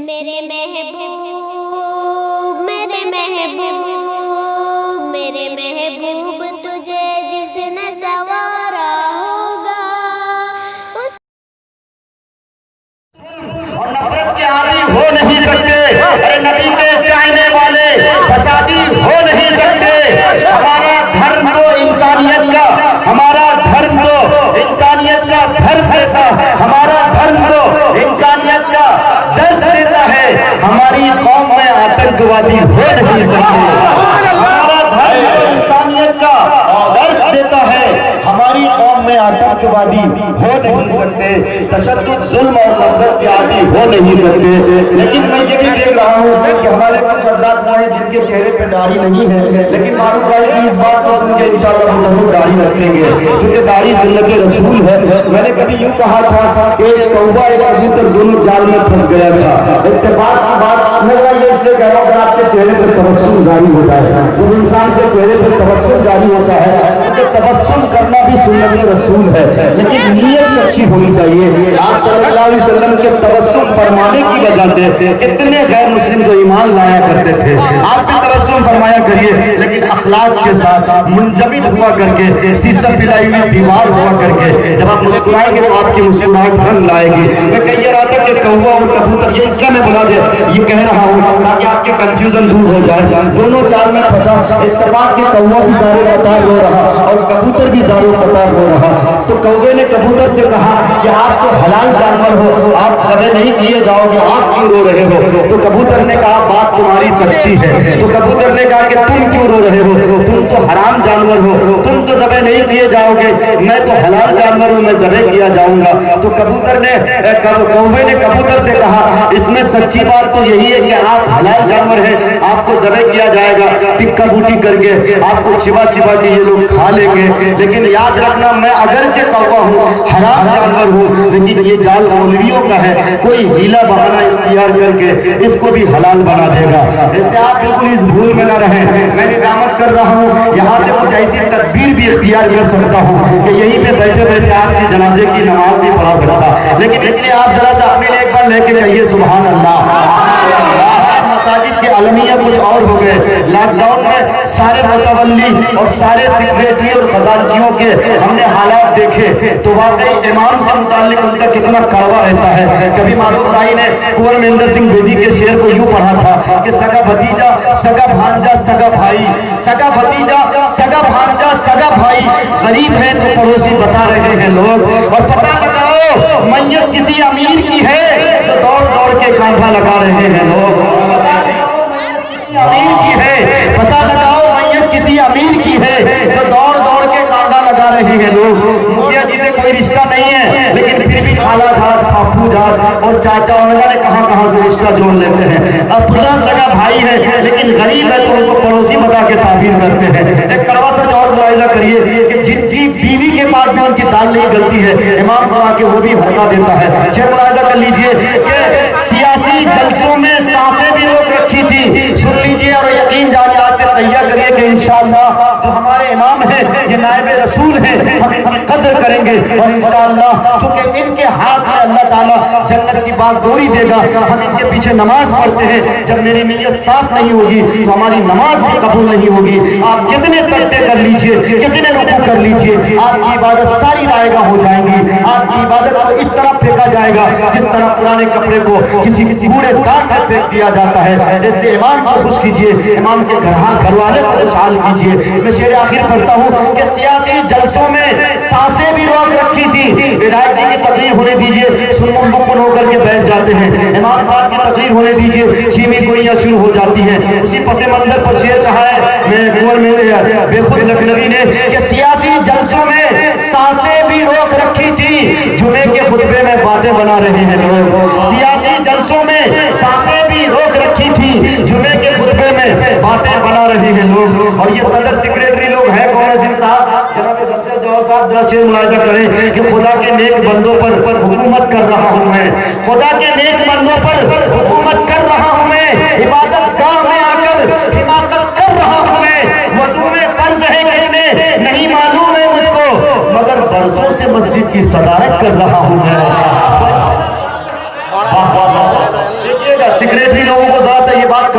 میرے محبوب میرے محبوب میرے محبوب تجھے جس نے سنوارا ہوگا اور نفرت کے عادی ہو نہیں سکتے، ارے نبی کے چاہنے والے فسادی ہو نہیں سکتے۔ ہمارا دھرم تو انسانیت کا، ہمارا دھرم تو انسانیت کا دھرم دیتا، ہمارا دھرم تو انسانیت کا درس دیتا ہے۔ ہماری قوم میں آتنکوادی ہو نہیں سکتے، ہمارا دھرم تو انسانیت کا درس دیتا ہے، ہماری قوم میں آتنکوادی ہو نہیں سکتے، تشدد ظلم اور نفرت کے عادی ہو نہیں سکتے۔ لیکن میں یہ بھی دیکھ رہا ہوں کہ ہمارے کچھ حضرات وہ ہیں جن کے چہرے پہ داڑھی نہیں ہے، لیکن معروف بھائی کی اس بات کو سن کے انشاءاللہ وہ ضرور داڑھی رکھیں گے، کیونکہ داڑھی سنت رسول ہے۔ میں نے کبھی یوں کہا تھا کہ ایک کوبا ایک کبوتر دونوں جال میں پھنس گیا تھا۔ اتفاق کی بات میں یہ اس لیے کہہ رہا ہوں کہ آپ کے چہرے پہ تبسم جاری ہوتا ہے، جب انسان کے چہرے پہ تبسم جاری ہوتا ہے، کیونکہ تبسم کرنا بھی سنت رسول ہے، لیکن نیت سچی ہونی چاہیے۔ آپ صلی اللہ علیہ وسلم کے تبسم فرمانے کی وجہ سے کتنے غیر مسلم جو ایمان لایا کرتے تھے۔ آپ بھی تبسم فرمایا کریے، لیکن اخلاق کے ساتھ منجمد ہوا کر کے، سیسہ پلائی ہوئی دیوار ہوا کر کے جب آپ مسکرائیں گے تو آپ کی مسکراہٹ رنگ لائے گی۔ میں کہہ رہا تھا کہ کوا اور کبوتر، یہ اس کا میں بلا دے یہ کہہ رہا ہوں تاکہ آپ کے کنفیوژن دور ہو جائے۔ دونوں جال میں پھنسا، اتفاق کے کوا بھی زارو قطار رو رہا اور کبوتر بھی زارو قطار رو رہا۔ تو کوے نے کبوتر سے کہا کہ آپ تو حلال جانور ہو، آپ ذبح نہیں کیے جاؤ گے، آپ کیوں رو رہے ہو؟ تو کبوتر نے کہا بات تمہاری سچی ہے۔ تو کبوتر نے کہا کہ تم کیوں رو رہے ہو؟ تم تو حرام جانور ہو، تم تو ذبح نہیں کیے جاؤ گے، میں تو حلال جانور ہوں، میں ذبح کیا جاؤں گا۔ تو کبوتر نے کوے نے کبوتر سے کہا اس میں سچی بات تو یہی ہے کہ آپ حلال جانور ہیں، آپ کو ذبح کیا جائے گا، ٹکا بوٹی کر کے آپ کو چبا چبا کے یہ لوگ کھا لیں گے، لیکن یاد رکھنا میں اگرچہ کوا ہوں، حرام جانور ہوں، لیکن یہ جال مولویوں کا ہے، کوئی ہیلا بہانہ اختیار کر کے اس کو بھی حلال بنا دے گا۔ اس لیے آپ بالکل اس بھول میں نہ رہیں۔ میں نظامت کر رہا ہوں، یہاں سے کچھ ایسی تدبیر بھی اختیار کر سکتا ہوں کہ یہیں پہ بیٹھے بیٹھے آپ کی جنازے کی نماز بھی پڑھا سکتا، لیکن اس لیے آپ ذرا سا اپنے لیے ایک بار لے کے کہیے سبحان اللہ۔ مساجد کے المیہ کچھ اور ہو گئے۔ لاک ڈاؤن میں سارے متولی اور سارے سیکریٹری اور خزانچیوں کے ہم نے حالات دیکھے تو واقعی امام سے متعلق ان کا کتنا کڑوا رہتا ہے۔ کبھی معروف بھائی نے کنور مہندر سنگھ بیدی کے شعر کو یوں پڑھا تھا کہ سگا بھتیجا سگا بھانجا سگا بھائی، سگا بھتیجا سگا بھانجا سگا بھائی، غریب ہے تو پڑوسی بتا رہے ہیں لوگ، اور پتہ لگاؤ میت کسی امیر کی ہے تو دوڑ دوڑ کے کانٹھا لگا رہے ہیں لوگ۔ امیر کی ہے، پتہ لگاؤ میت کسی امیر کی ہے تو دوڑ دوڑ کے کانٹھا لگا رہے ہیں لوگ۔ مکھیا جی سے کوئی رشتہ نہیں ہے، لیکن پھر بھی خالہ جھاٹ، پھاپھو جھاٹ اور چاچا وغیرہ کہاں کہاں سے رشتہ جوڑ لیتے ہیں۔ اپنا سگا بھائی ہے لیکن غریب ہے تو ان کو پڑوسی بتا کے تعبیر کرتے ہیں۔ ایک کڑوا سچ اور ملاحظہ کریے کہ جن کی بیوی کے پاس بھی ان کی دال نہیں گلتی ہے، امام بنا کے وہ بھی ہٹا دیتا ہے۔ شیخ ملاحظہ کر لیجئے کہ سیاسی جلسوں میں سانسیں بھی روک رکھی تھی۔ سن لیجئے اور یقین جانے آج سے تیار کریے کہ انشاءاللہ جو ہمارے امام ہیں یہ نائب رسول ہیں، ہم ان کی قدر کریں گے، اور انشاءاللہ چونکہ ان کے ہاتھ میں اللہ تعالیٰ جنت کی باغ ڈوری دے گا، ہم ان کے پیچھے نماز پڑھتے ہیں۔ جب میری نیت صاف نہیں ہوگی تو ہماری نماز بھی قبول نہیں ہوگی۔ آپ کتنے سجدے کر لیجئے، کتنے رکوع کر لیجئے، آپ کی عبادت ساری رائے گاہ ہو جائیں گی۔ آپ کی عبادت کو اس طرح پھینکا جائے گا جس طرح پرانے کپڑے کو کسی کوڑے دان میں پھینک دیا جاتا ہے۔ اس لیے امام کو خوش کیجئے، امام کے گھر والے کو خوشحال کیجئے۔ میں شعر آخر پڑھتا ہوں کہ سیاسی جلسوں میں سانسیں بھی روک رکھی تھی۔ ہدایت جی کی تقریر ہونے دیجئے، سنمن ہو کر کے بیٹھ جاتے ہیں۔ امام صاحب کی تقریر ہونے دیجئے، چھیمی گوئیاں شروع ہو جاتی ہیں۔ اسی پس منظر پر شعر کہا ہے میں بے خود لکھنوی نے کہ سیاسی جلسوں میں سانسیں بھی روک رکھی تھی، جمعے کے خطبے میں باتیں بنا رہے ہیں لوگ۔ سیاسی جلسوں میں سانسیں بھی روک رکھی تھی، جمعے کے خطبے میں باتیں بنا رہے ہیں لوگ۔ اور یہ صدر سیکریٹری لوگ ہیں کون ہے دن صاحب؟ جناب درشد جوہر صاحب ذرا شعر ملاحظہ کریں کہ خدا کے نیک بندوں پر حکومت کر رہا ہوں میں، خدا کے نیک بندوں پر حکومت کر رہا ہوں میں، عبادت گاہ میں آ کر حماقت کر رہا ہوں میں، وضو میں فرض ہے کہنے نہیں معلوم ہے مجھ کو، مگر برسوں سے مسجد کی صدارت کر رہا ہوں میں۔ دیکھیے گا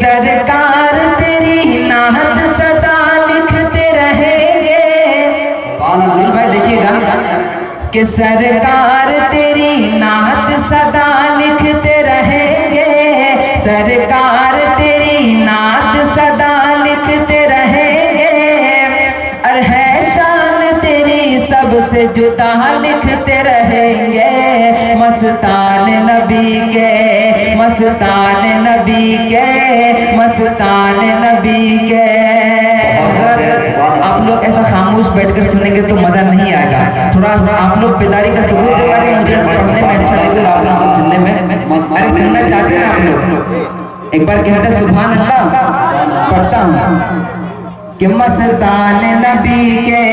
سرکار تیری نعت صدا لکھتے رہیں گے. بھائی دیکھیے گا کہ سرکار تیری نعت صدا لکھتے رہیں گے. سرکار تیری نعت صدا لکھتے رہیں گے. اور ہے شان تیری سب سے جدا لکھتے رہیں گے. مستان نبی کے مستان نبی کے مستان نبی کے. آپ لوگ ایسا خاموش بیٹھ کر سنیں گے تو مزہ نہیں آئے گا. تھوڑا آپ لوگ بیداری کا ثبوت دے رہے ہیں. مجھے پڑھنے میں اچھا لگے اور آپ لوگ سننے میں. ارے سننا چاہتے ہیں آپ لوگ؟ ایک بار کہتے ہیں سبحان اللہ. پڑھتا ہوں کہ مستان نبی کے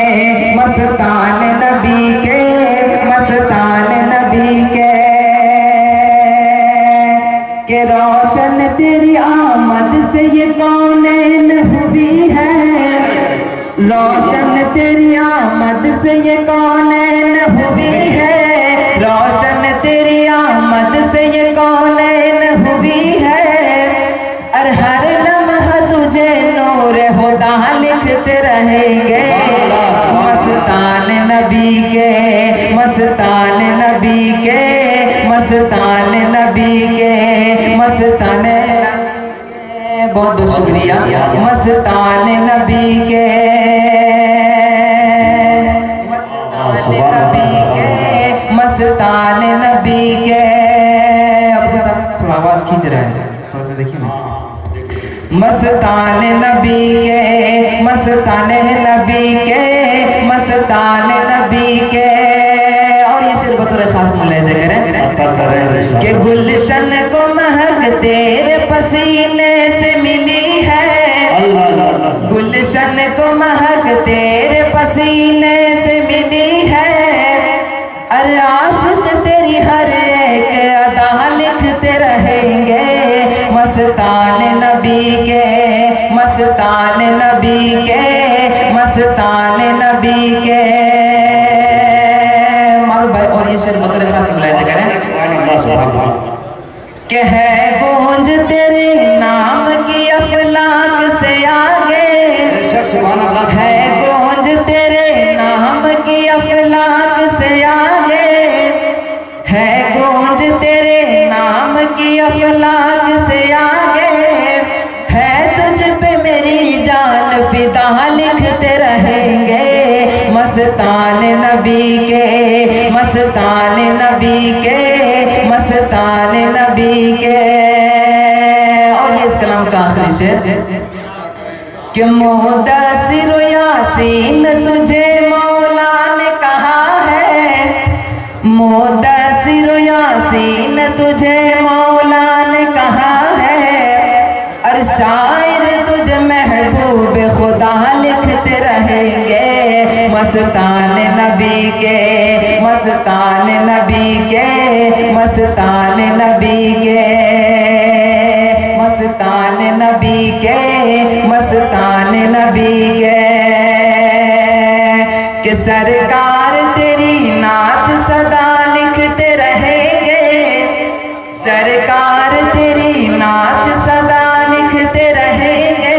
مستان نبی کے مستان نبی کے کہ روشن تیری آمد سے یہ کونین ہوئی ہے. روشن تیری آمد سے یہ کونین ہوئی ہے. روشن تیری آمد سے یہ کونین ہوئی ہے. اور ہر لمحہ تجھے نور خدا لکھتے رہیں گے. مستان نبی کے مستان نبی کے مستان نبی کے مستان نبی کے. بہت بہت شکریہ. مستان نبی کے مستان نبی کے مستان نبی کے. اب سب تھوڑا آواز کھینچ رہا ہے. تھوڑا سا دیکھیے نا. مستان نبی کے مستان نبی کے مستان نبی کے. اور یہ شعر بطور خاص ملاحظہ کریں کہ گلشن کو مہک تیرے پسینے سے ملی ہے. گلشن کو مہک تیرے پسینے سے ملی ہے. اور عاشق تیری ہر ایک ادا لکھتے رہیں گے. مستان نبی کے مستان نبی کے مستان نبی کے. مارو بھائی. اور یہ شعر بطور خاص ملاحظہ کریں کہ ہے گونج تیرے نام کی افلاک سے آگے. ہے گونج تیرے نام کی افلاک سے آگے. ہے گونج تیرے نام کی افلاک سے آگے. ہے تجھ پہ میری جان فدا لکھتے رہیں گے. مستان نبی کے مستان نبی کے مستان نبی کے. اور یہ اس کلام کا آخری شعر کہ مدثر و یاسین تجھے مولا نے کہا ہے. مدثر و یاسین تجھے مولا نے کہا ہے. اور شاعر تجھ محبوب خدا لکھتے رہیں گے. مستان نبی کے مستان نبی کے مستان نبی کے مستان نبی کے مستان نبی کے. کہ سرکار تیری نعت صدا لکھتے رہیں گے. سرکار تیری نعت صدا لکھتے رہیں گے.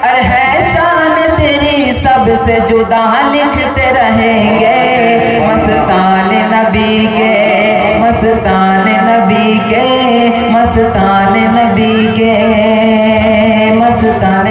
اور ہے شان تیری سب سے جدا لکھتے رہیں گے. مستان نبی کے مستان نبی کے مستان نبی کے مستان